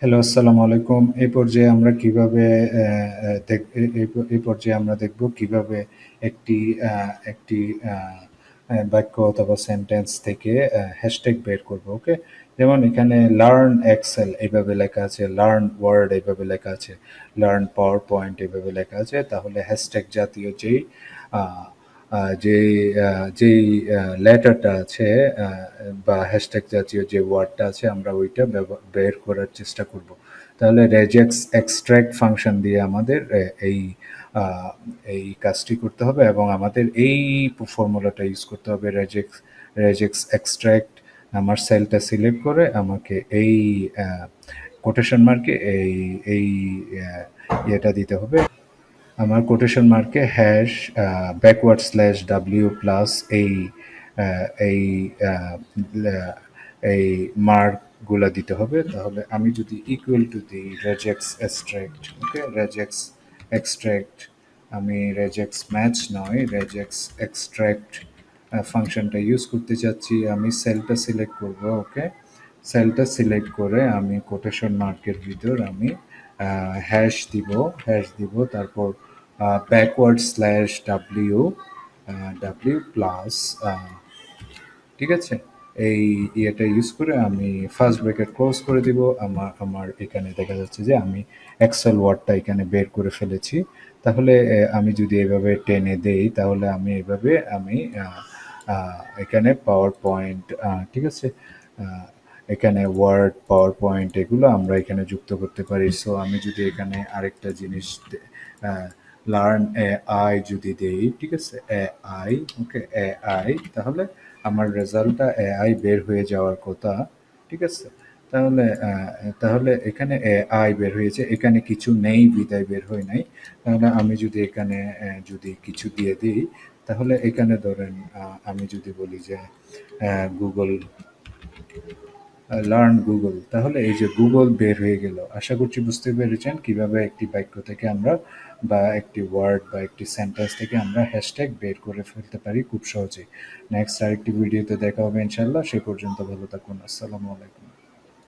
Hello, আসসালামু আলাইকুম। এই পর্যায়ে আমরা কিভাবে অ্যা অ্যা দেখ এ এই প এই পর্যায়ে আমরা দেখব কিভাবে একটি একটি আ বাক্য অথবা সেন্টেন্স থেকে হ্যাশট্যাগ বের করব, ওকে? যেমন এখানে লার্ন এক্সেল এভাবে লেখা আছে, লার্ন ওয়ার্ড এভাবে লেখা আছে, লার্ন পাওয়ার পয়েন্ট এভাবে লেখা আছে। তাহলে হ্যাশট্যাগ জাতীয় আ আ যেই যেই লেটারটা আছে আ বা হ্যাশট্যাগ জাতীয় যে ওয়ার্ডটা আছে আমরা ওইটা বের করার চেষ্টা করব। তাহলে regex extract ফাংশন দিয়ে আমাদের আ এই কাজটি করতে হবে এবং আমাদের এই ফর্মুলাটা ইউজ করতে হবে regex extract আমার সেলটা সিলেক্ট করে আমাকে এই আ কোটেশন মার্কে এই ইয়েটা দিতে হবে। আমার কোটেশন মার্কে hash backward slash W plus এই আহ, লা- এই মার্কগুলা দিতে হবে। তাহলে আমি যদি ইকুয়াল টু দিই রেজেক্স এক্সট্রাক্ট, ওকে, রেজেক্স এক্সট্রাক্ট, আমি রেজেক্স ম্যাচ নয় রেজেক্স এক্সট্রাক্ট ফাংশনটা ইউজ করতে চাচ্ছি। আমি সেলটা সিলেক্ট করব, ওকে, সেলটা সিলেক্ট করে আমি কোটেশন মার্কের ভিতর আমি হ্যাশ দিব তারপর ব্যাকওয়ার্ড স্ল্যাশ ডাব্লিউ প্লাস, ঠিক আছে, এই ইয়েটা ইউজ করে আমি ফার্স্ট ব্র্যাকেট ক্লোজ করে দিব। আমার এখানে দেখা যাচ্ছে যে আমি এক্সেল ওয়ার্ডটা এখানে বের করে ফেলেছি। তাহলে আমি যদি এভাবে টেনে দেই তাহলে আমি এভাবে আমি এখানে পাওয়ার পয়েন্ট, ঠিক আছে, আহ, এখানে ওয়ার্ড পাওয়ার পয়েন্ট এগুলো আমরা এখানে যুক্ত করতে পারি। সো আমি যদি এখানে আরেকটা জিনিস লার্ন এ আই যদি দেই, ঠিক আছে, A I, okay, A I, তাহলে আমার রেজাল্টটা এ আই বের হয়ে যাওয়ার কথা, ঠিক আছে। তাহলে তাহলে এখানে এ আই বের হয়েছে, এখানে কিছু নেই বিদায় বের হয় নাই। তাহলে আমি যদি এখানে যদি কিছু দিয়ে দিই তাহলে এখানে ধরেন আমি যদি বলি যে গুগল, লার্ন গুগল, তাহলে এই যে গুগল বের হয়ে গেল। আশা করছি বুঝতে পেরেছেন কিভাবে একটি বাক্য থেকে আমরা বা একটি ওয়ার্ড বা একটি সেন্টেন্স থেকে আমরা হ্যাশট্যাগ বের করে ফেলতে পারি খুব সহজেই। নেক্সট আরেকটি ভিডিওতে দেখা হবে ইনশাল্লাহ। সে পর্যন্ত ভালো থাকুন। আসসালামু আলাইকুম।